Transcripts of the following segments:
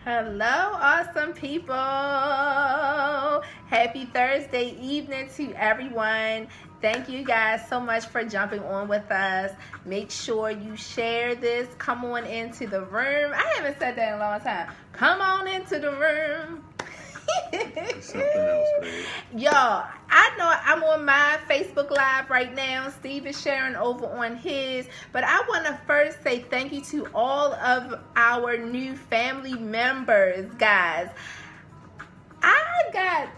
Hello, awesome people. Happy Thursday evening to everyone. Thank you guys so much for jumping on with us. Make sure you share this. Come on into the room. I haven't said that in a long time. Come on into the room. Something else, babe. Y'all, I know I'm on my Facebook Live right now. Steve is sharing over on his. But I want to first say thank you to all of our new family members, guys. I got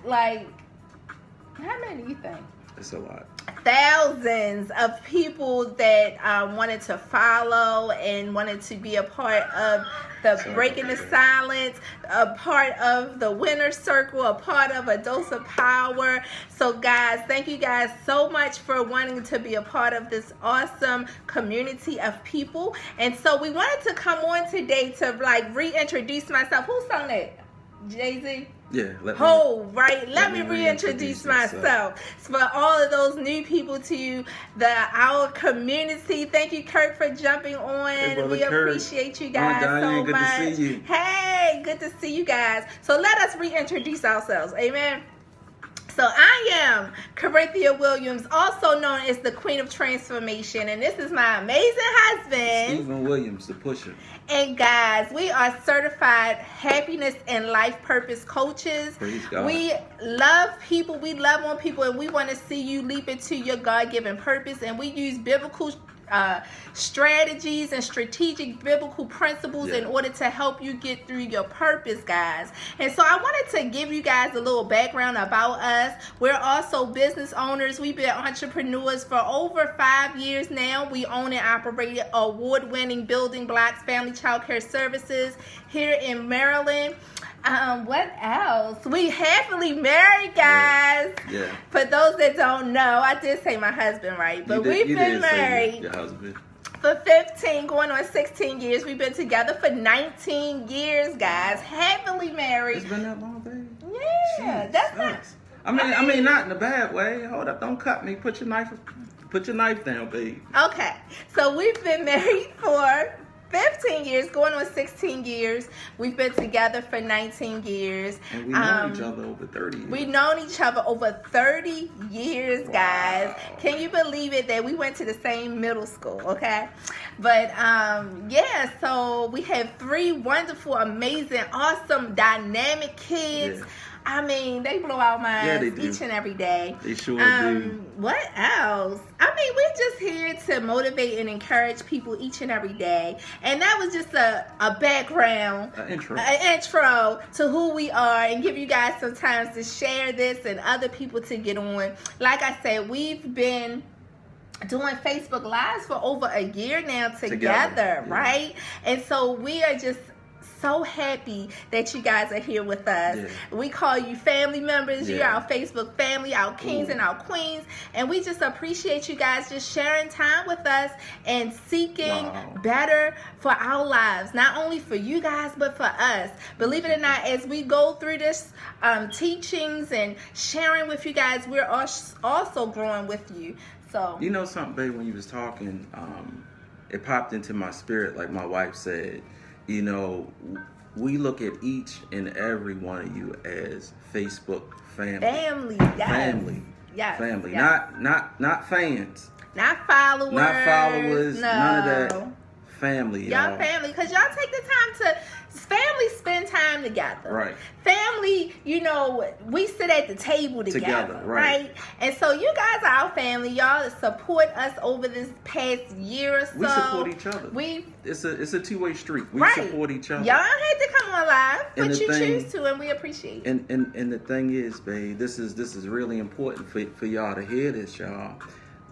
how many do you think? It's a lot. Thousands of people that wanted to follow and wanted to be a part of the Breaking the Silence, a part of the Winner's Circle, a part of A Dose of Power. So guys, thank you guys so much for wanting to be a part of this awesome community of people. And so we wanted to come on today to reintroduce myself. Who sung that? Jay-Z? Yeah. Let me reintroduce myself. For all of those new people to our community. Thank you, Kirk, for jumping on. Hey, we Kurt. Appreciate you guys so good much. To see you. Hey, good to see you guys. So let us reintroduce ourselves. Amen. So I am Corinthia Williams, also known as the Queen of Transformation, and this is my amazing husband, Stephen Williams, the pusher. And guys, we are certified happiness and life purpose coaches. Praise God. We love people, we love on people, and we want to see you leap into your God-given purpose. And we use biblical strategies and strategic biblical principles in order to help you get through your purpose, guys. And so I wanted to give you guys a little background about us. We're also business owners. We've been entrepreneurs for over 5 years now. We own and operate award-winning Building Blocks Family Child Care Services here in Maryland. What else? We happily married, guys. Yeah. For those that don't know, I did say my husband, right? But we've been married your husband. For 15, going on 16 years. We've been together for 19 years, guys. Happily married. It's been that long, babe. Yeah, Jeez, that's not. I mean, not in a bad way. Hold up, don't cut me. Put your knife down, babe. Okay, so we've been married for 15 years, going on 16 years. We've been together for 19 years. And we've known each other over 30 years. We've known each other over 30 years, guys. Wow. Can you believe it that we went to the same middle school, okay? But, so we have 3 wonderful, amazing, awesome, dynamic kids. Yeah. I mean, they blow our minds each and every day. They sure do. What else? I mean, we're just here to motivate and encourage people each and every day. And that was just a background, An intro to who we are, and give you guys some time to share this and other people to get on. Like I said, we've been doing Facebook Lives for over a year now together. Right? And so we are just so happy that you guys are here with us. Yeah. We call you family members. Yeah. You're our Facebook family, our kings and our queens. And we just appreciate you guys just sharing time with us and seeking better for our lives. Not only for you guys, but for us. Believe it or not, as we go through this teachings and sharing with you guys, we're also growing with you. So you know something, babe, when you was talking, it popped into my spirit, like my wife said. You know, we look at each and every one of you as Facebook family. Family, yes. Family. Yes. Family. Yes. Not fans. Not followers. Not followers. No. None of that. Family, y'all. Family, because y'all take the time to spend time together. Right. Family, you know, we sit at the table together, right? And so you guys are our family. Y'all support us over this past year or so. We support each other. It's a two-way street. We support each other. Y'all had to come on live, but you choose to, and we appreciate it. And the thing is, babe, this is really important for y'all to hear this, y'all.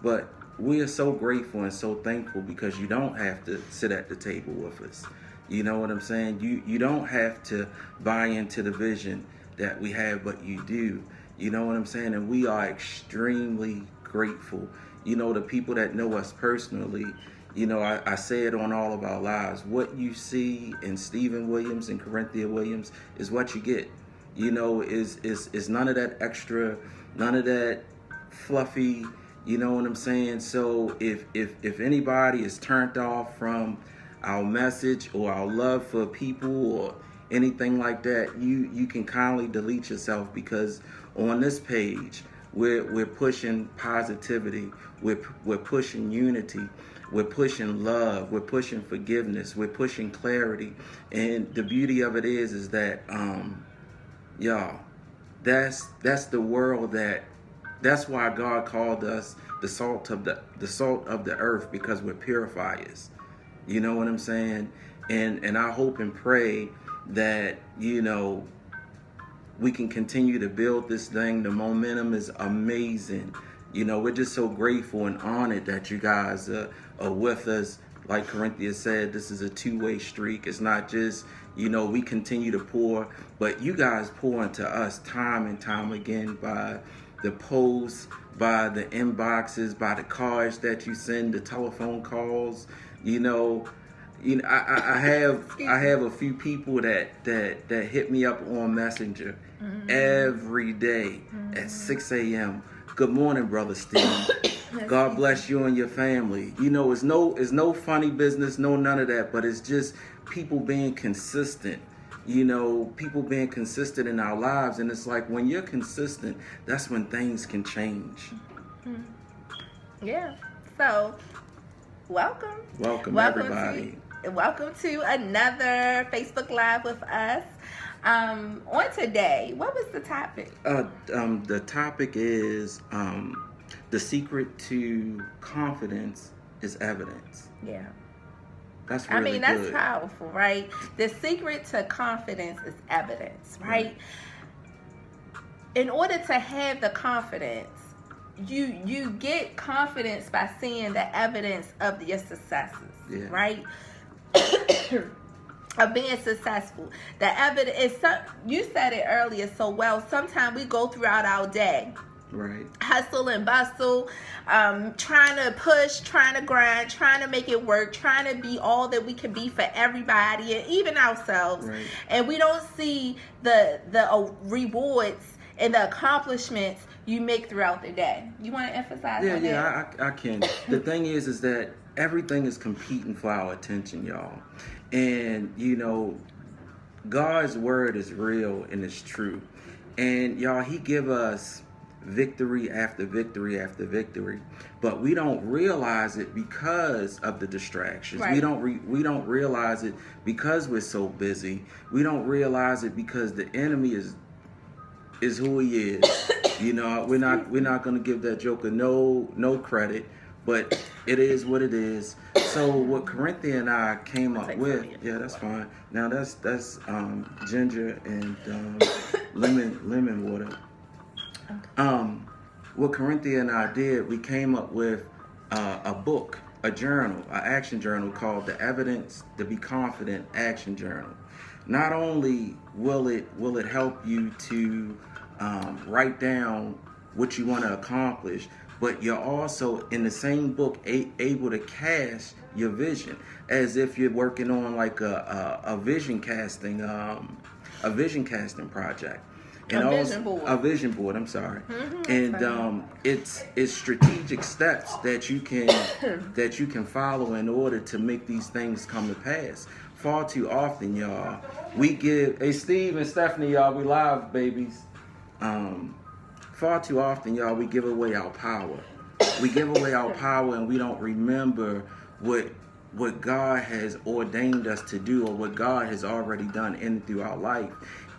But we are so grateful and so thankful because you don't have to sit at the table with us. You know what I'm saying? You don't have to buy into the vision that we have, but you do. You know what I'm saying? And we are extremely grateful. You know, the people that know us personally, you know, I say it on all of our lives. What you see in Stephen Williams and Corinthia Williams is what you get. You know, is none of that extra, none of that fluffy. You know what I'm saying? So if anybody is turned off from our message or our love for people or anything like that, you can kindly delete yourself, because on this page we're pushing positivity, we're pushing unity, we're pushing love, we're pushing forgiveness, we're pushing clarity. And the beauty of it is that y'all, that's the world that's why God called us the salt of the earth, because we're purifiers. You know what I'm saying? And I hope and pray that, you know, we can continue to build this thing. The momentum is amazing. You know, we're just so grateful and honored that you guys are with us. Like Corinthia said, this is a two-way streak. It's not just, you know, we continue to pour, but you guys pour into us time and time again by the posts, by the inboxes, by the cards that you send, the telephone calls. You know, I have a few people that hit me up on Messenger every day at 6 a.m. Good morning, Brother Steve. God bless you and your family. You know, it's no funny business, no none of that, but it's just people being consistent. You know, people being consistent in our lives. And it's like, when you're consistent, that's when things can change. Yeah. So, welcome. Welcome everybody. Welcome to another Facebook Live with us. On today, what was the topic? The topic is the secret to confidence is evidence. Yeah. That's really good. That's powerful, right? The secret to confidence is evidence, right? In order to have the confidence, you get confidence by seeing the evidence of your successes, right? Of being successful. The evidence is, you said it earlier so well, sometimes we go throughout our day, right, hustle and bustle, trying to push, trying to grind, trying to make it work, trying to be all that we can be for everybody and even ourselves, right. And we don't see the rewards and the accomplishments you make throughout the day. You want to emphasize on that? Yeah, I can. The thing is that everything is competing for our attention, y'all. And, you know, God's word is real and it's true. And, y'all, he give us victory after victory after victory, but we don't realize it because of the distractions. Right. We don't realize it because we're so busy. We don't realize it because the enemy is who he is. You know, we're not going to give that joker no credit, but it is what it is. So what Corinthia and I came up with, yeah, that's fine. Now that's ginger and lemon water. What Corinthia and I did, we came up with a book, a journal, an action journal called the Evidence to Be Confident Action Journal. Not only will it help you to write down what you want to accomplish, but you're also in the same book able to cast your vision as if you're working on like a vision casting project. And a vision board. I'm sorry. And it's strategic steps that you can follow in order to make these things come to pass. Far too often, y'all, we give. Hey, Steve and Stephanie, y'all, we live, babies. Far too often, y'all, we give away our power. We give away our power, and we don't remember what God has ordained us to do, or what God has already done in and through our life.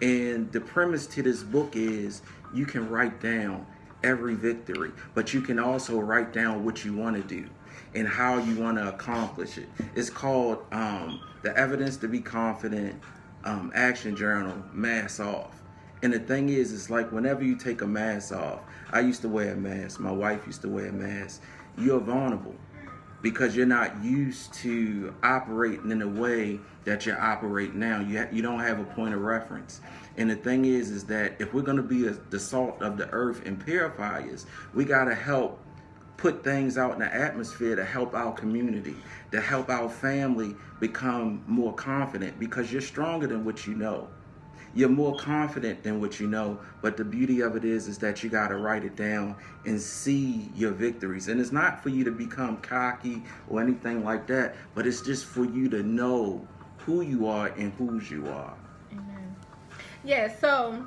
And the premise to this book is you can write down every victory, but you can also write down what you want to do and how you want to accomplish it. It's called the Evidence to Be Confident Action Journal, Mask Off. And the thing is, it's like whenever you take a mask off, I used to wear a mask, my wife used to wear a mask, you're vulnerable because you're not used to operating in the way that you're operating now. You don't have a point of reference. And the thing is that if we're going to be the salt of the earth and purifiers, we got to help put things out in the atmosphere to help our community, to help our family become more confident, because you're stronger than what you know. You're more confident than what you know, but the beauty of it is that you got to write it down and see your victories. And it's not for you to become cocky or anything like that, but it's just for you to know who you are and whose you are. Yeah, so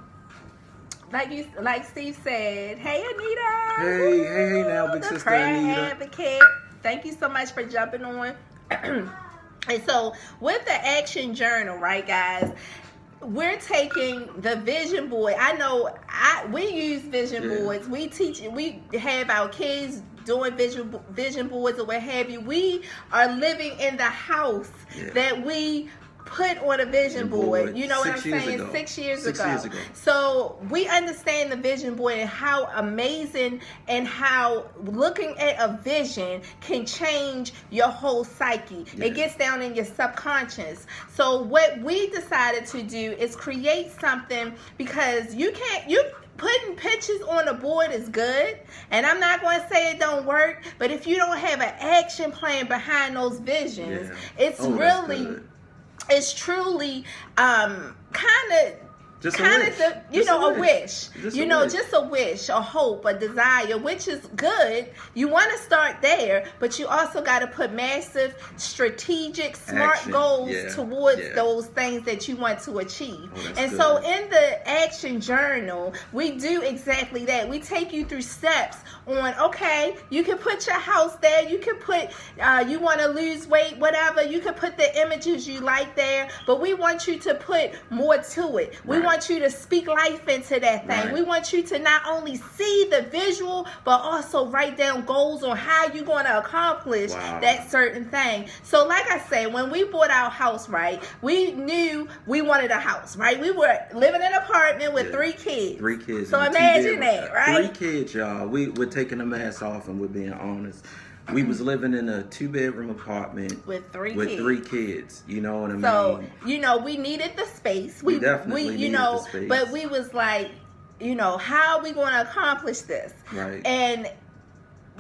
like Steve said, hey Anita. Hey now, big the sister prayer Anita. advocate. Thank you so much for jumping on. And so with the action journal, right, guys, we're taking the vision board. I know we use vision boards. We have our kids doing vision boards or what have you. We are living in the house that we put on a vision board. You know what I'm saying? 6 years ago. So we understand the vision board and how amazing and how looking at a vision can change your whole psyche. It gets down in your subconscious. So what we decided to do is create something, because you putting pictures on a board is good, and I'm not going to say it don't work, but if you don't have an action plan behind those visions, it's it's truly kind of a wish. Just a wish, a hope, a desire, which is good. You want to start there, but you also got to put massive, strategic, smart goals towards those things that you want to achieve. So in the action journal, we do exactly that. We take you through steps on, okay, you can put your house there. You can put, you want to lose weight, whatever. You can put the images you like there, but we want you to put more to it. We want you to speak life into that thing. We want you to not only see the visual, but also write down goals on how you're going to accomplish that certain thing. So like I said, when we bought our house, right, we knew we wanted a house, right? We were living in an apartment with 3 kids. 3 kids. So imagine that, right? 3 kids, y'all. We're taking the mask off and we're being honest. We was living in a 2-bedroom apartment with 3 kids. You know what I mean? So, we needed the space. We definitely needed the space. But we was like, how are we going to accomplish this? Right. And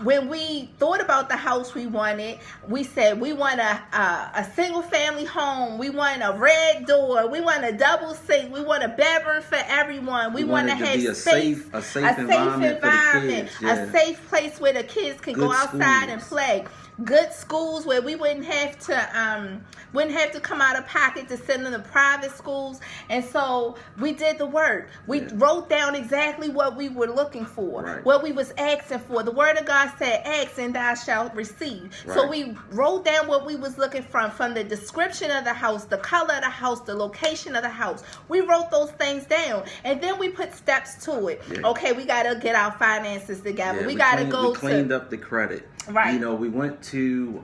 when we thought about the house we wanted, we said we want a single family home. We want a red door. We want a double sink. We want a bedroom for everyone. We want to have a safe environment for the kids. A safe place where the kids can go outside and play. Good schools where we wouldn't have to come out of pocket to send them to private schools. And so we did the work. We wrote down exactly what we were looking for, what we was asking for. The word of God said, ask and thou shalt receive. So we wrote down what we was looking from the description of the house, the color of the house, the location of the house. We wrote those things down, and then we put steps to it. Okay, we got to get our finances together. We got to go we cleaned up the credit. Right. We went to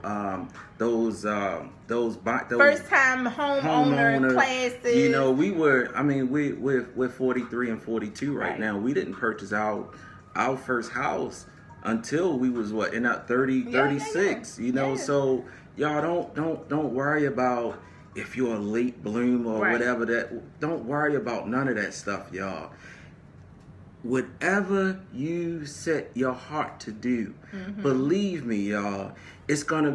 those first time homeowner classes. We were. I mean, we're 43 and 42 right now. We didn't purchase our first house until we was in our 36. So y'all don't worry about if you're a late bloom or whatever. Don't worry about none of that stuff, y'all. Whatever you set your heart to do, believe me, y'all, it's gonna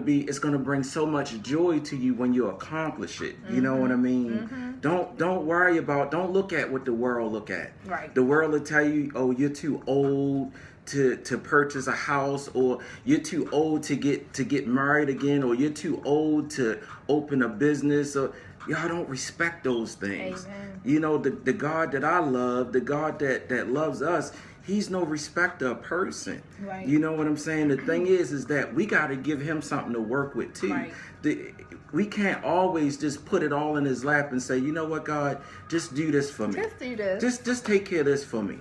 bring so much joy to you when you accomplish it. You know what I mean? Don't worry about. Don't look at what the world look at. Right. The world will tell you, oh, you're too old to purchase a house, or you're too old to get married again, or you're too old to open a business, or y'all don't respect those things. Amen. The God that I love, the God that loves us, he's no respecter of person. Right. You know what I'm saying? The thing is that we got to give him something to work with too. Right. We can't always just put it all in his lap and say, you know what, God, just do this for me. Just do this. Just take care of this for me.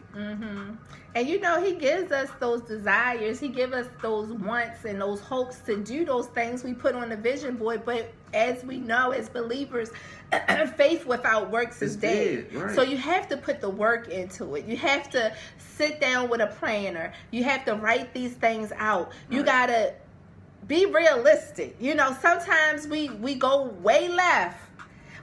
And he gives us those desires. He gives us those wants and those hopes to do those things we put on the vision board. But as we know, as believers, faith without works is dead. Right. So you have to put the work into it. You have to sit down with a planner. You have to write these things out. You got to be realistic. Sometimes we go way left.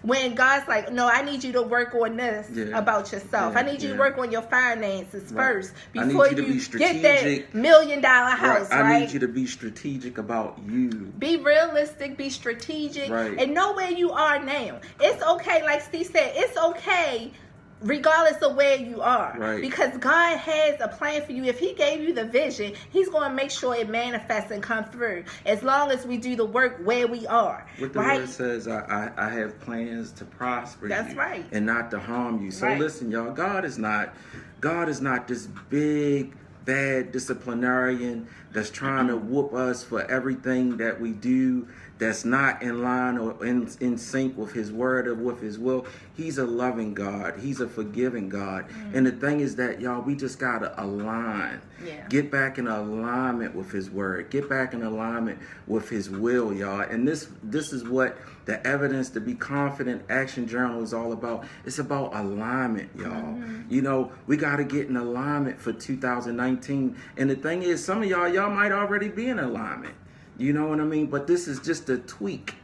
When God's like, no, I need you to work on this about yourself. I need you to work on your finances first before you get that $1 million house, right? I need you to be strategic about you. Be realistic, be strategic, and know where you are now. It's okay, like Steve said, it's okay regardless of where you are. Right. Because God has a plan for you. If he gave you the vision, he's going to make sure it manifests and come through, as long as we do the work where we are. What the right? word says, I have plans to prosper That's you right. and not to harm you. So Right. listen, y'all, God is not this big, bad disciplinarian that's trying to whoop us for everything that we do that's not in line or in sync with his word or with his will. He's a loving God. He's a forgiving God. And the thing is that, y'all, we just got to align. Yeah. Get back in alignment with his word. Get back in alignment with his will, y'all. And this is what the Evidence to Be Confident Action Journal is all about. It's about alignment, y'all. You know, we got to get in alignment for 2019. And the thing is, some of y'all might already be in alignment. You know what I mean? But this is just a tweak.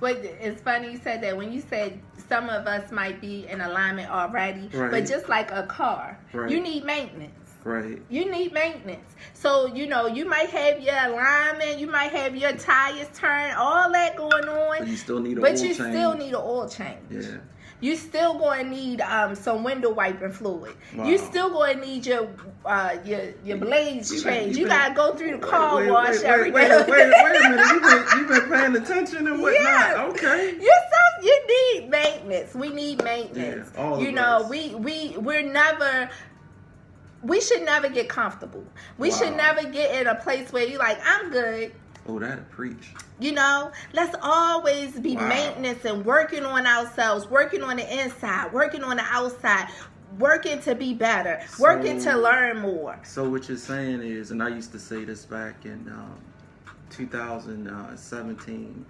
But it's funny you said that. When you said some of us might be in alignment already, Right. but just like a car, Right. you need maintenance. Right. You need maintenance. So, you know, you might have your alignment, you might have your tires turned, all that going on. But you still need an But oil you change. still need an oil change. Yeah. You still going to need some window wiping fluid. Wow. You still going to need your blades You changed. been- You got to go through the car wash every wait, day. wait a minute. You've been paying attention and whatnot. Yes. Okay. You need maintenance. We need maintenance. Yeah, all of you know, us. we should never get comfortable. We should Wow. never get in a place where you're like, I'm good. Oh, that'll preach. You know, let's always be Wow. maintenance and working on ourselves, working on the inside, working on the outside, working to be better, working to learn more. So what you're saying is, and I used to say this back in 2017,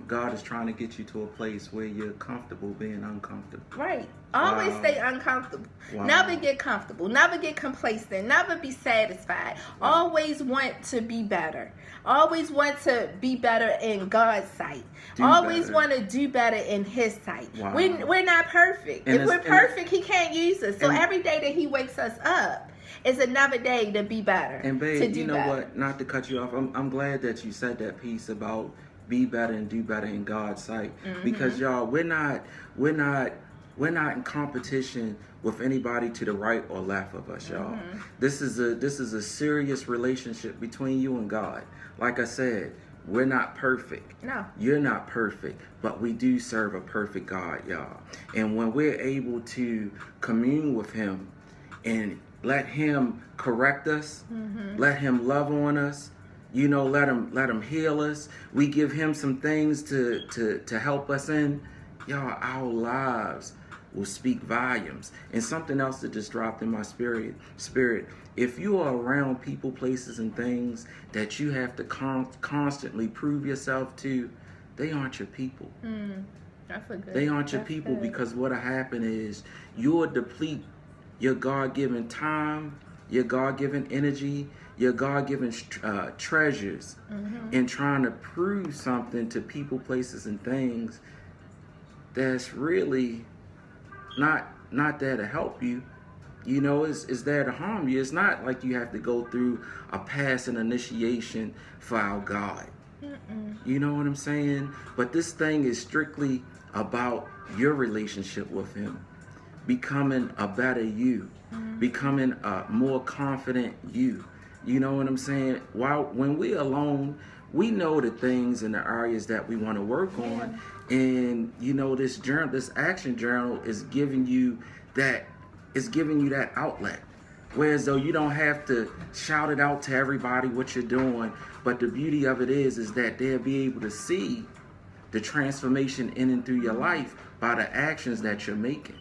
God is trying to get you to a place where you're comfortable being uncomfortable. Right. Always Wow. stay uncomfortable. Wow. Never get comfortable. Never get complacent. Never be satisfied. Always want to be better. Always want to be better in God's sight. Do Always better. want to do better in his sight. Wow. We're not perfect. And if we're it's- perfect, he can't use us. So and- every day that he wakes us up is another day to be better. And babe, to do you know better. what? Not to cut you off, I'm glad that you said that piece about be better and do better in God's sight. Because y'all, we're not in competition with anybody to the right or left of us, y'all. This is a serious relationship between you and God. Like I said, we're not perfect. No. You're not perfect, but we do serve a perfect God, y'all. And when we're able to commune with him and let him correct us, let him love on us, you know, let him heal us. We give him some things to help us in. Y'all, our lives will speak volumes. And something else that just dropped in my spirit. If you are around people, places, and things that you have to constantly prove yourself to, they aren't your people. That's a good. They aren't your that's people good. because what'll happen is you'll deplete your God-given time, your God-given energy, your God-given treasures in trying to prove something to people, places, and things that's really not there to help you. You know, it's there to harm you. It's not like you have to go through a passing initiation for our God. You know what I'm saying? But this thing is strictly about your relationship with him, becoming a better you, becoming a more confident you. You know what I'm saying? When we're alone, we know the things and the areas that we want to work on. And you know, this action journal is giving you that outlet. Whereas though you don't have to shout it out to everybody what you're doing, but the beauty of it is that they'll be able to see the transformation in and through your life by the actions that you're making.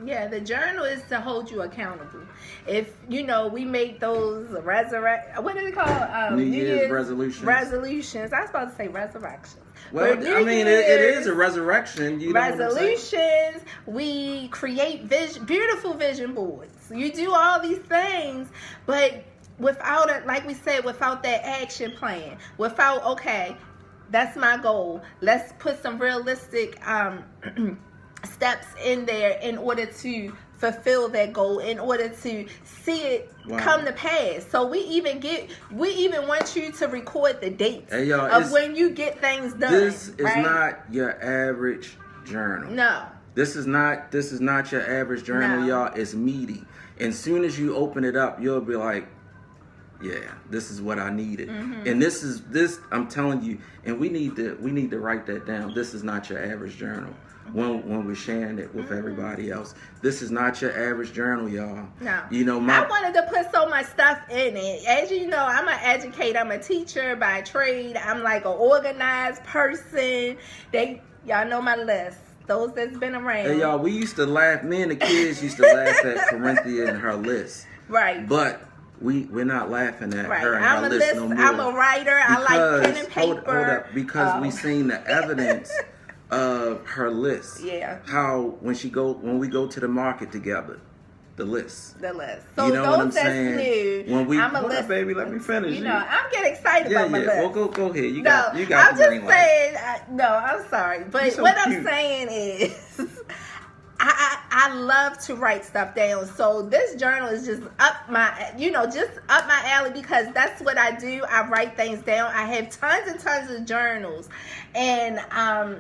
Yeah, the journal is to hold you accountable. If you know, we make those what do they call New Year's resolutions. Resolutions. I was about to say resurrections. Well, But I New mean, it Year's is a resurrection. You know what I'm saying? resolutions. We create beautiful vision boards. You do all these things, but without it, like we said, without that action plan, without that's my goal. Let's put some realistic steps in there in order to fulfill that goal, in order to see it come to pass. So we even want you to record the dates Hey, y'all, of when you get things done. This is right? not your average journal. No. This is not your average journal, No. y'all. It's meaty. And soon as you open it up, you'll be like, yeah, this is what I needed. And this I'm telling you, and we need to write that down. This is not your average journal. When we're sharing it with everybody else, this is not your average journal, y'all. No. You know, I wanted to put so much stuff in it. As you know, I'm an educator. I'm a teacher by trade. I'm like an organized person. Y'all know my list. Those that's been around. Hey, y'all, we used to laugh. Me and the kids used to laugh at Corinthia and her list. Right. But we're not laughing at her and I'm her a list no more. I'm a writer. I like pen and paper. Hold up, because we seen the evidence of her list. Yeah. How when we go to the market together, the list. The list. So You know what I'm those that's saying? new, When we I'm a hold list. up, baby, let me finish. You know, I'm getting excited about my list. Well, go ahead. You No, got I'm the just green light. saying. I'm sorry, but You're so what cute. I'm saying is, I love to write stuff down. So this journal is just up my alley because that's what I do. I write things down. I have tons and tons of journals, and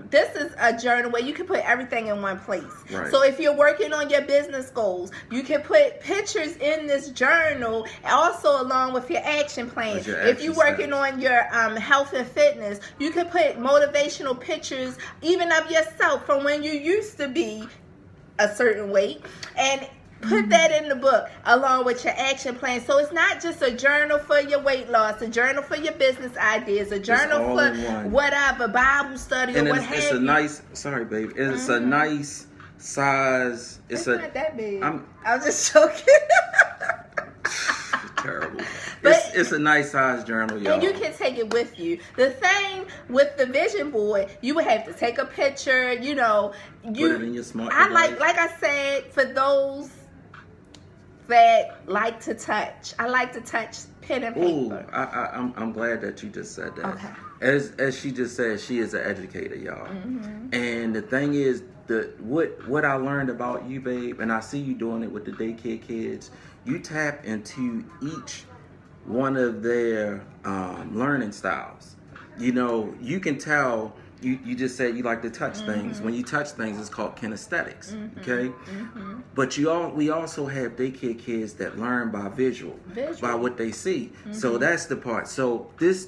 this is a journal where you can put everything in one place. Right. So if you're working on your business goals, you can put pictures in this journal, also along with your action plan. With your If you're action working on your health and fitness, you can put motivational pictures, even of yourself from when you used to be a certain weight, and put that in the book along with your action plan. So it's not just a journal for your weight loss, a journal for your business ideas, a journal all for in one. whatever, Bible study or And what it's have a you. nice. Sorry, babe. It's a nice size. It's a not that big. I'm I was just joking. terrible. But- It's a nice size journal, y'all. And you can take it with you. The thing with the vision board, you would have to take a picture. You know, Put it in your smart I device. like I said, for those that like to touch, I like to touch pen and Ooh, paper. I'm glad that you just said that. Okay. As she just said, she is an educator, y'all. And the thing is, what I learned about you, babe, and I see you doing it with the daycare kids. You tap into each one of their learning styles. You know, you can tell. You just said you like to touch things. When you touch things, it's called kinesthetics. Okay, but we also have daycare kids that learn by visual. By what they see. So that's the part. So this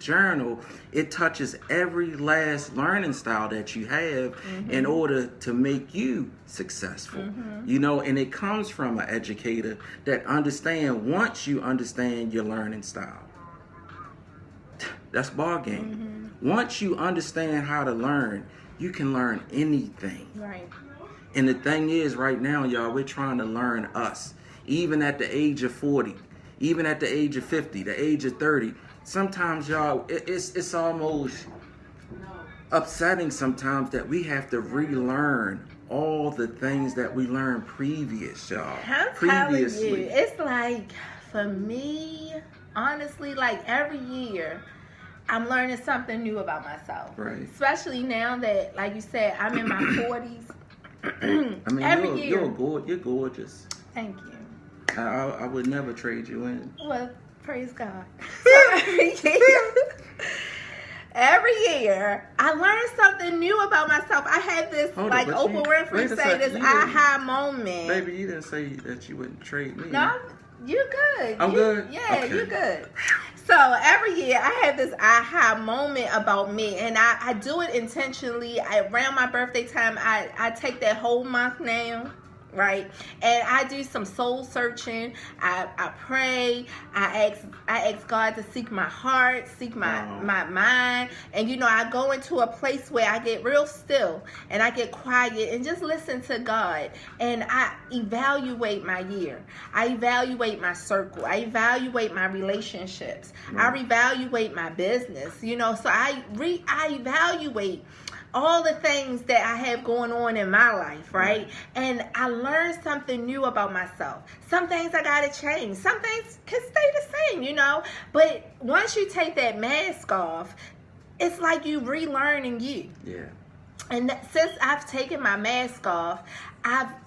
journal, it touches every last learning style that you have in order to make you successful. You know, and it comes from an educator that once you understand your learning style. That's ball game. Once you understand how to learn, you can learn anything. Right. And the thing is, right now, y'all, we're trying to learn us. Even at the age of 40, even at the age of 50, the age of 30. Sometimes, y'all, it's almost upsetting sometimes that we have to relearn all the things that we learned previous, y'all. I'm telling you, it's like, for me, honestly, like every year, I'm learning something new about myself. Right. Especially now that, like you said, I'm in my 40s. I mean, every year. you're gorgeous. Thank you. I would never trade you in. Well, praise God. So every year, I learn something new about myself. I had this, Hold like on, but Oprah wait Winfrey a say, second, this you didn't- aha moment. Baby, you didn't say that you wouldn't trade me. No, you're good. I'm good? Yeah, Okay. you're good. So every year I have this aha moment about me, and I do it intentionally. Around my birthday time, I take that whole month now, right? And I do some soul searching. I pray. I ask God to seek my heart, seek my mind, and I go into a place where I get real still and I get quiet and just listen to God. And I evaluate my year. I evaluate my circle. I evaluate my relationships. I reevaluate my business. So I evaluate all the things that I have going on in my life, right? And I learned something new about myself. Some things I gotta change. Some things can stay the same, But once you take that mask off, it's like you relearning you. Yeah. And since I've taken my mask off,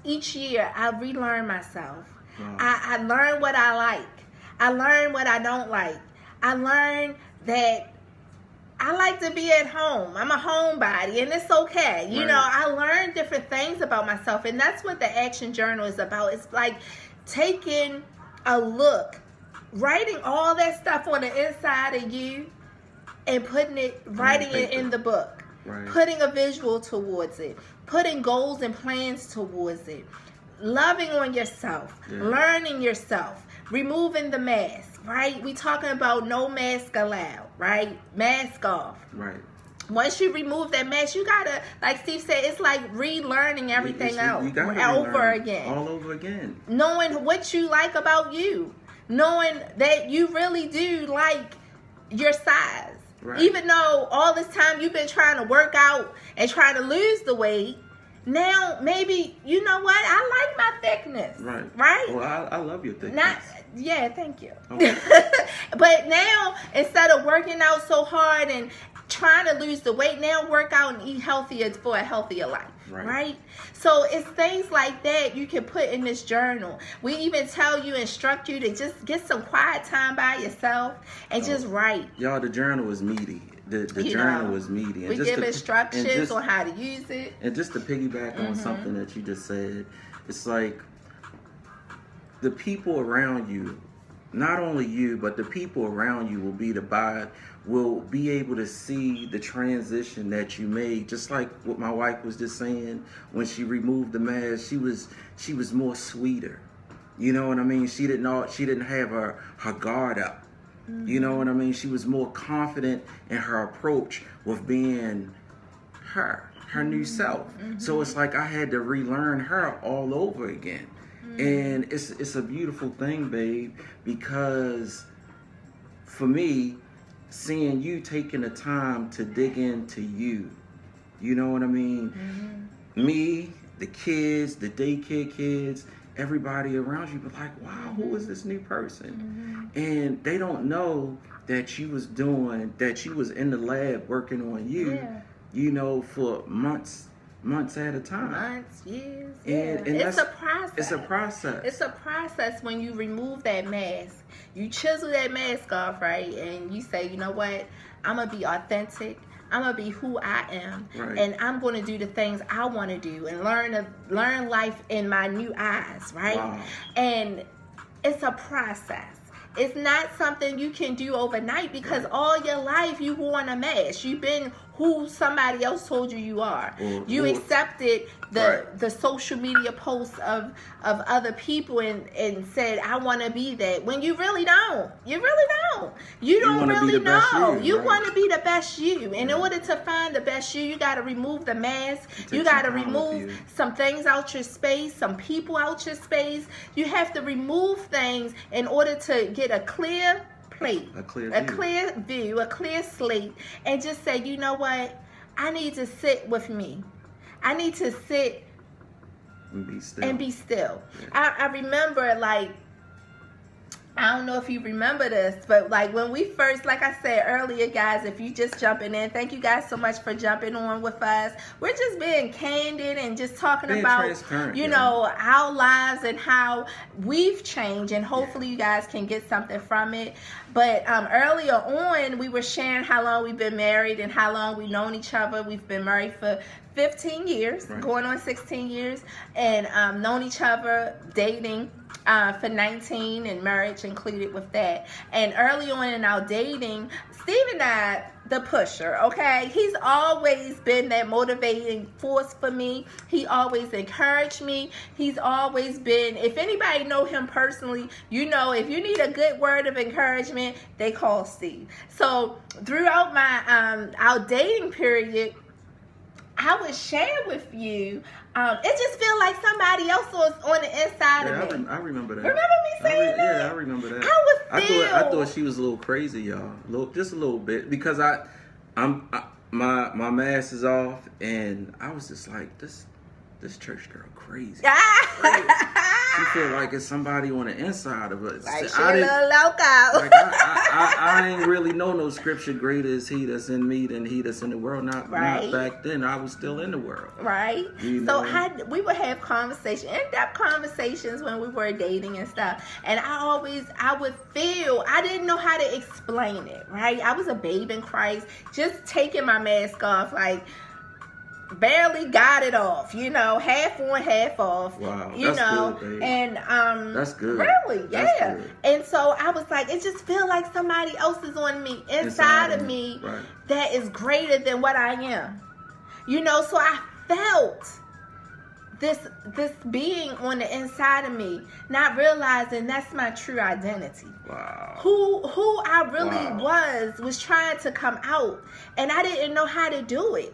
each year I relearn myself. Wow. I learn what I like. I learn what I don't like. I learn that I like to be at home. I'm a homebody, and it's okay. You Right. know, I learned different things about myself, and that's what the action journal is about. It's like taking a look, writing all that stuff on the inside of you, and writing it in the book, Right. putting a visual towards it, putting goals and plans towards it, loving on yourself, learning yourself, removing the mask. Right? We talking about no mask allowed, right? Mask off. Right. Once you remove that mask, you gotta, like Steve said, it's like relearning everything out You gotta over relearn again. all over again. Knowing what you like about you, knowing that you really do like your size, Right. even though all this time you've been trying to work out and trying to lose the weight. Now maybe you know what, I like my thickness, right? Well, I love your thickness. Yeah, thank you. Okay. But now, instead of working out so hard and trying to lose the weight, now work out and eat healthier for a healthier life, right? So it's things like that you can put in this journal. We even instruct you to just get some quiet time by yourself and just write. Y'all, the journal is meaty. The journal is meaty. And we give instructions on how to use it. And just to piggyback on something that you just said, it's like the people around you, not only you, but the people around you will be able to see the transition that you made. Just like what my wife was just saying, when she removed the mask, she was more sweeter. You know what I mean? She didn't have her guard up. You know what I mean? She was more confident in her approach with being her new self. So it's like I had to relearn her all over again. And it's a beautiful thing, babe, because for me, seeing you taking the time to dig into you know what I mean? Me, the kids, the daycare kids, everybody around you be like, wow, who is this new person? And they don't know that you was in the lab working on you, you know, for months at a time. Months, years. And it's a process. It's a process. It's a process when you remove that mask. You chisel that mask off, right? And you say, you know what? I'm going to be authentic. I'm going to be who I am. Right. And I'm going to do the things I want to do and learn life in my new eyes, right? Wow. And it's a process. It's not something you can do overnight because all your life you wore a mask. You've been who somebody else told you are. You accepted the social media posts of other people and said, I want to be that. When you really don't. You really don't. You don't really know. You want to be the best you. In order to find the best you got to remove the mask. You got to remove some things out your space, some people out your space. You have to remove things in order to get a clear plate, a clear view, a clear slate, and just say, you know what? I need to sit with me. I need to sit and be still. Yeah. I remember, like, I don't know if you remember this, but like when we first, like I said earlier, guys, if you just jumping in, thank you guys so much for jumping on with us. We're just being candid and just talking about, you know, our lives and how we've changed, and hopefully you guys can get something from it. But earlier on, we were sharing how long we've been married and how long we've known each other. We've been married for 15 years, going on 16 years, and known each other, dating for 19, and marriage included with that. And early on in our dating, Steve and I, the pusher, okay? He's always been that motivating force for me. He always encouraged me. He's always been, if anybody know him personally, you know, if you need a good word of encouragement, they call Steve. So throughout my our dating period, I would share with you. It just feel like somebody else was on the inside of me. I remember that. Remember me saying that? Yeah, I remember that. I thought she was a little crazy, y'all. Just a little bit, because my mask is off, and I was just like, this church girl crazy. She feel like it's somebody on the inside of her. Like she a little loco. Like I ain't really know no scripture. Greater is he that's in me than he that's in the world. Not back then. I was still in the world. Right. You so know? we would have in-depth conversations when we were dating and stuff. And I would feel, I didn't know how to explain it, right? I was a babe in Christ, just taking my mask off, like, barely got it off, half on, half off. Wow, that's good, babe. And that's good. Really, yeah. That's good. And so I was like, it just feel like somebody else is on me, inside of me, right, that is greater than what I am. So I felt this being on the inside of me, not realizing that's my true identity. Wow. Who I really was trying to come out, and I didn't know how to do it.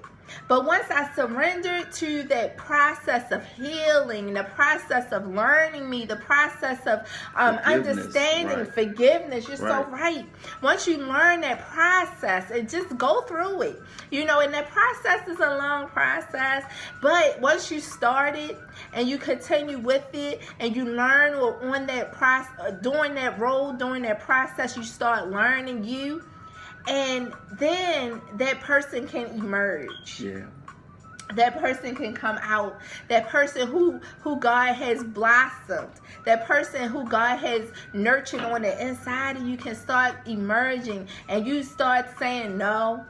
But once I surrendered to that process of healing, the process of learning me, the process of understanding, forgiveness, you're so right. Once you learn that process and just go through it, and that process is a long process, but once you start it and you continue with it and you learn on that process, during that road, during that process, you start learning you. And then that person can emerge. Yeah. That person can come out. That person who God has blossomed. That person who God has nurtured on the inside of you can start emerging. And you start saying, no,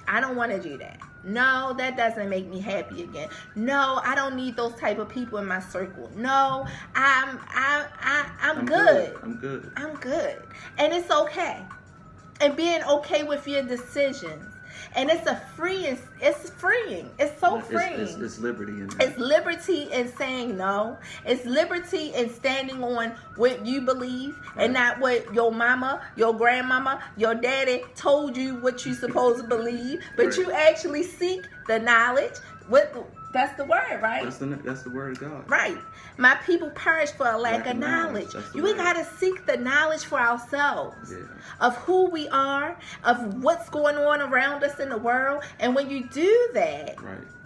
I don't want to do that. No, that doesn't make me happy again. No, I don't need those type of people in my circle. No, I'm good. I'm good. And it's okay. And being okay with your decisions. And it's freeing. It's so freeing. It's liberty in that. It's liberty in saying no. It's liberty in standing on what you believe and not what your mama, your grandmama, your daddy told you what you're supposed to believe. But you actually seek the knowledge. That's the word, right? That's the word of God. Right. My people perish for a lack of knowledge. We got to seek the knowledge for ourselves of who we are, of what's going on around us in the world. And when you do that,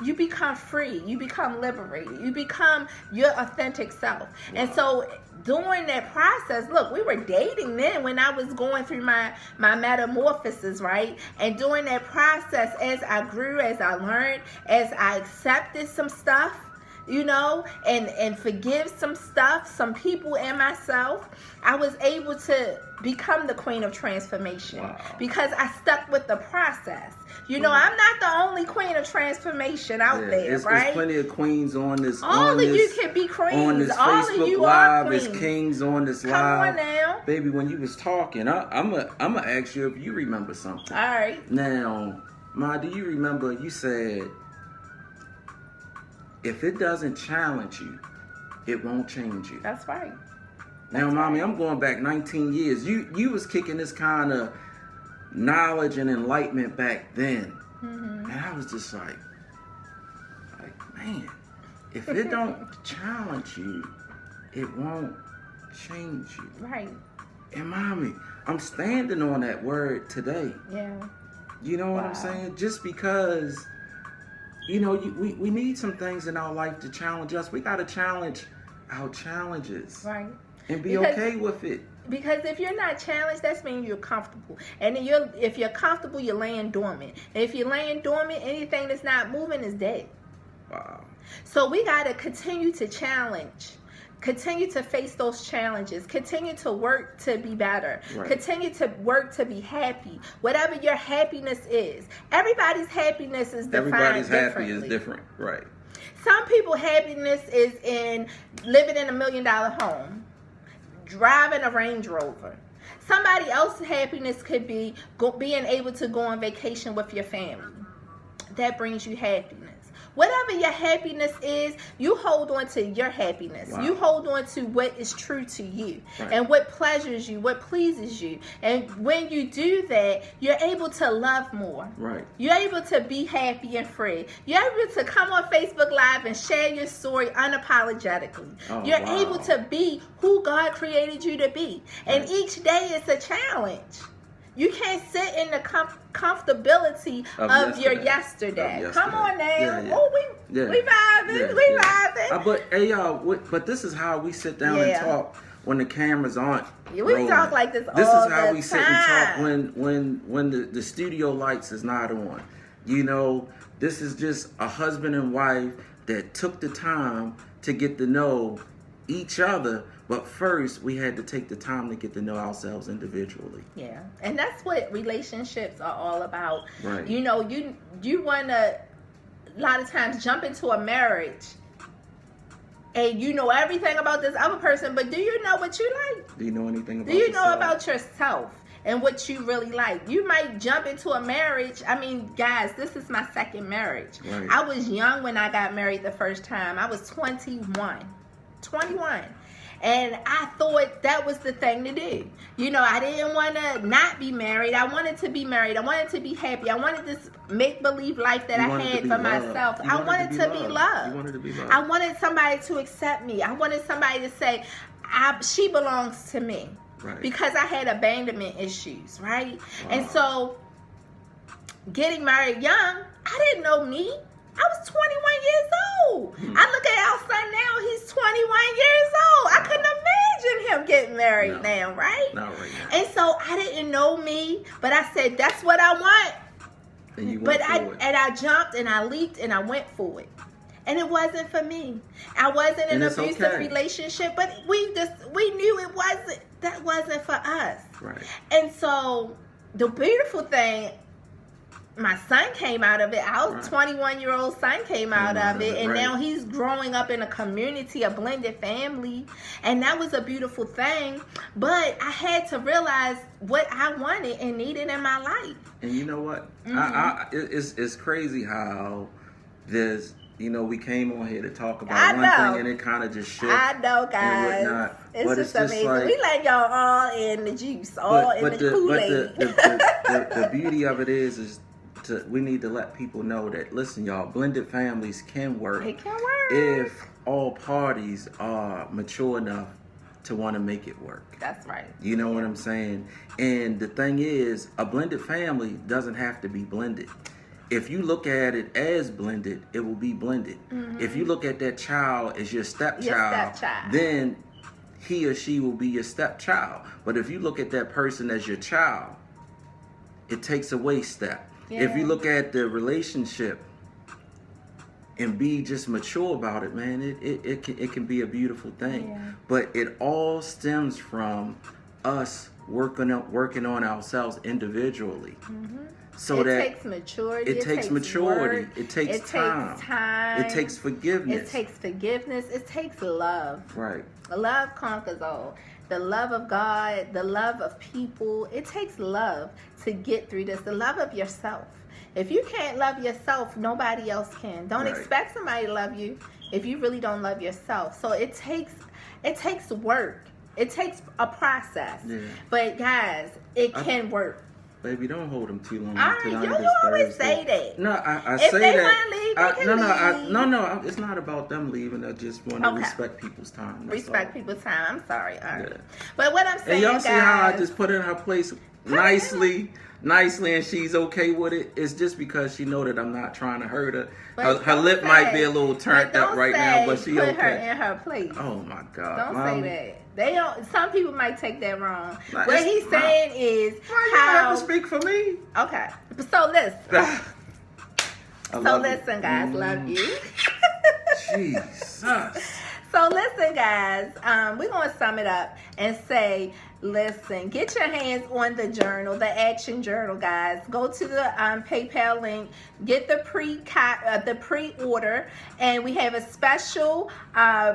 you become free. You become liberated. You become your authentic self. And so during that process, look, we were dating then when I was going through my metamorphosis, right? And during that process, as I grew, as I learned, as I accepted some stuff, and forgive some stuff, some people and myself, I was able to become the queen of transformation because I stuck with the process. I'm not the only queen of transformation out there, right? There's plenty of queens on this. All of you can be queens. On this all Facebook of you Live, are queens. there's kings on this Come live. on now. Baby, when you was talking, I'm gonna ask you if you remember something. All right. Now, Ma, do you remember you said, if it doesn't challenge you, it won't change you. That's right. Now, Mommy, I'm going back 19 years. You was kicking this kind of knowledge and enlightenment back then. Mm-hmm. And I was just like, man, if it don't challenge you, it won't change you. Right. And Mommy, I'm standing on that word today. Yeah. You know what I'm saying? Just because, we need some things in our life to challenge us. We got to challenge our challenges. Right. And be okay with it. Because if you're not challenged, that's means you're comfortable. And if you're comfortable, you're laying dormant. And if you're laying dormant, anything that's not moving is dead. Wow. So we got to continue to challenge. Continue to face those challenges. Continue to work to be better. Right. Continue to work to be happy. Whatever your happiness is. Everybody's happiness is defined Everybody's differently. happy is different. Right. Some people's happiness is in living in $1 million home, driving a Range Rover. Somebody else's happiness could be being able to go on vacation with your family. That brings you happiness. Whatever your happiness is, you hold on to your happiness. Wow. You hold on to what is true to you and what pleasures you, what pleases you. And when you do that, you're able to love more. Right. You're able to be happy and free. You're able to come on Facebook Live and share your story unapologetically. Oh, you're able to be who God created you to be. And each day is a challenge. You can't sit in the comfortability of your yesterday. Come on now. Yeah. Oh, we vibing. But hey, y'all, but this is how we sit down and talk when the cameras aren't. We rolling. talk like this all the time. This is how we sit and talk when the studio lights is not on. You know, this is just a husband and wife that took the time to get to know each other. But first, we had to take the time to get to know ourselves individually. Yeah, and that's what relationships are all about. Right. You know, you want to, a lot of times, jump into a marriage and you know everything about this other person, but do you know what you like? Do you know anything about Do you yourself? know about yourself and what you really like? You might jump into a marriage. I mean, guys, this is my second marriage. Right. I was young when I got married the first time. I was 21. And I thought that was the thing to do. You know, I didn't want to not be married. I wanted to be married. I wanted to be happy. I wanted this make-believe life that I had for myself. I wanted to be loved. You wanted to be loved. I wanted somebody to accept me. I wanted somebody to say, she belongs to me. Right. Because I had abandonment issues, right? Wow. And so, getting married young, I didn't know me. I was 21 years old. I look at our son now, he's 21 years old. I couldn't imagine him getting married now, right? Not right now. And so I didn't know me, but I said, that's what I want. And you went for it. I jumped and I leaped and I went for it. And it wasn't for me. I wasn't in an abusive relationship, but we knew that wasn't for us. Right. And so the beautiful thing, my son came out of it. Our 21-year-old son came out of it. And now he's growing up in a community, a blended family. And that was a beautiful thing. But I had to realize what I wanted and needed in my life. And you know what? It's crazy how there's, you know, we came on here to talk about one thing and it kind of just shifted. I know, guys. It's just amazing. Like, we let y'all all in the juice, in the Kool-Aid. But the beauty of it is we need to let people know that, listen, y'all, blended families can work. It can work. If all parties are mature enough to want to make it work. That's right. You know what I'm saying? And the thing is, a blended family doesn't have to be blended. If you look at it as blended, it will be blended. Mm-hmm. If you look at that child as your stepchild, then he or she will be your stepchild. But if you look at that person as your child, it takes away step. Yeah. If you look at the relationship and be just mature about it, man, it can be a beautiful thing. Yeah. But it all stems from us working on ourselves individually. Mm-hmm. So it takes maturity. It takes maturity. Work, it takes time. It takes forgiveness. It takes forgiveness. It takes love. Right. Love conquers all. The love of God, the love of people. It takes love to get through this. The love of yourself. If you can't love yourself, nobody else can. Don't expect somebody to love you if you really don't love yourself. So it takes work. It takes a process. Yeah. But guys, it can work. Baby, don't hold them too long. All right, you always say that. No, I if say they that. Want to leave, they can leave. No. It's not about them leaving. I just want to respect people's time. Respect people's time. I'm sorry. All right. Yeah. But what I'm saying, and y'all see how I just put her in her place nicely, and she's okay with it. It's just because she know that I'm not trying to hurt her. Her lip might be a little turned up right now, but she okay. Put her in her place. Oh my God! Don't say that. They don't. Some people might take that wrong. What he's saying is you have to speak for me. Okay. So listen. Listen, guys. Love you. Jesus. So listen, guys. We're gonna sum it up and say, listen. Get your hands on the journal, the action journal, guys. Go to the PayPal link. Get the pre-order, and we have a special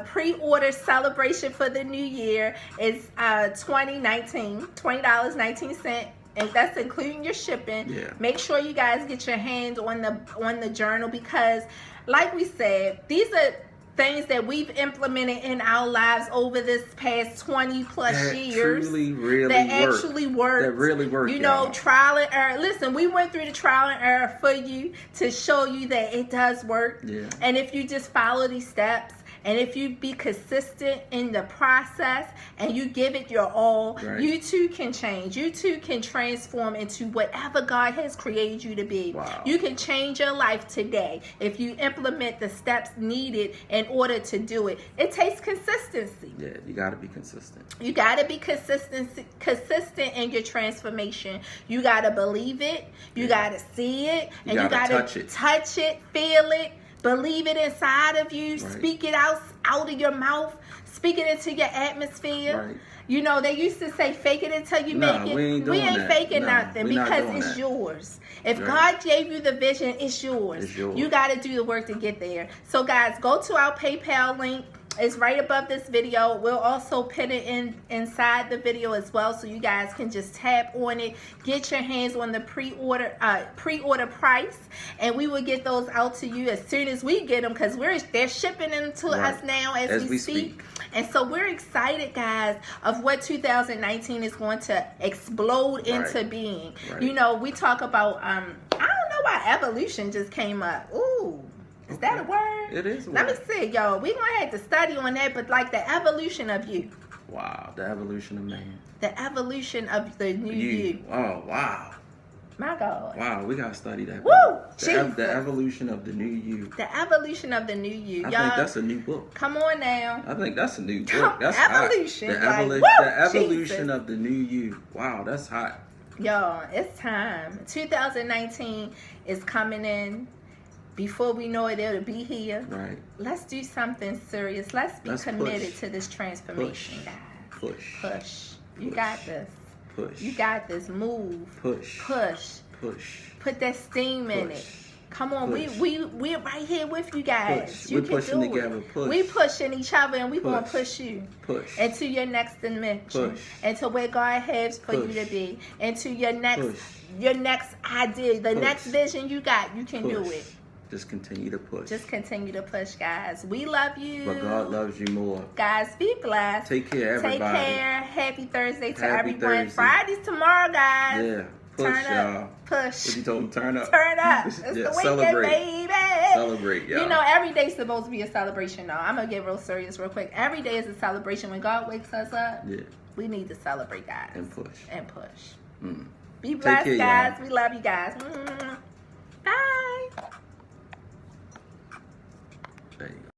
pre-order celebration for the new year. It's $20.19, and that's including your shipping. Yeah. Make sure you guys get your hands on the journal, because, like we said, these are things that we've implemented in our lives over this past 20 plus years. That actually work. That really work. You know, trial and error. Listen, we went through the trial and error for you to show you that it does work. Yeah. And if you just follow these steps And if you be consistent in the process and you give it your all, Right. you too can change. You too can transform into whatever God has created you to be. Wow. You can change your life today if you implement the steps needed in order to do it. It takes consistency. Yeah, you got to be consistent. You got to be consistent in your transformation. You got to believe it. You got to see it. And you got to touch it, feel it, believe it inside of you. Right. Speak it out of your mouth. Speak it into your atmosphere. Right. You know, they used to say, fake it until you make it. We ain't faking no, nothing because it's yours. If God gave you the vision, it's yours. It's yours. You got to do the work to get there. So, guys, go to our PayPal link. It's right above this video. We'll also put it inside the video as well, so you guys can just tap on it, get your hands on the pre-order price, and we will get those out to you as soon as we get them, because they're shipping them to us now as we speak. And so we're excited, guys, of what 2019 is going to explode into being. Right. You know, we talk about I don't know why evolution just came up. Ooh. Is that a word? It is a Let word. me see, y'all. We're going to have to study on that, but like the evolution of you. Wow, the evolution of man. The evolution of the new you. Oh, wow. My God. Wow, we got to study that. Woo! The evolution of the new you. The evolution of the new you. I Y'all, think that's a new book. come on now. I think that's a new book. That's evolution. hot. Like, The evolution Jesus. of the new you. Wow, that's hot. Y'all, it's time. 2019 is coming in. Before we know it, it'll be here. Right. Let's do something serious. Let's be committed push. to this transformation, guys. Push. Push. You Push. got this. Push. You got this. Move. Push. Push. Push. Put that steam in it. Push. Come on, Push. we're right here with you guys. Push. You We're can pushing do together. it. Push. We pushing each other, and we gonna Push. push you Push. into your next dimension, Push. into where God has for you Push. to be, into your next Push. idea, the Push. next vision you got. You can do Push. it. Just continue to push. Just continue to push, guys. We love you. But God loves you more. Guys, be blessed. Take care, everybody. Take care. Happy Thursday to Happy everyone. Thursday. Friday's tomorrow, guys. Yeah. Push, Turn y'all. up. Push. What you told them? Turn up. Turn up. It's Yeah, the weekend, celebrate. baby. Celebrate, y'all. You know, every day's supposed to be a celebration, though. I'm going to get real serious real quick. Every day is a celebration. When God wakes us up, Yeah. we need to celebrate, guys. And push. And push. Mm. Be blessed, care, guys. y'all. We love you guys.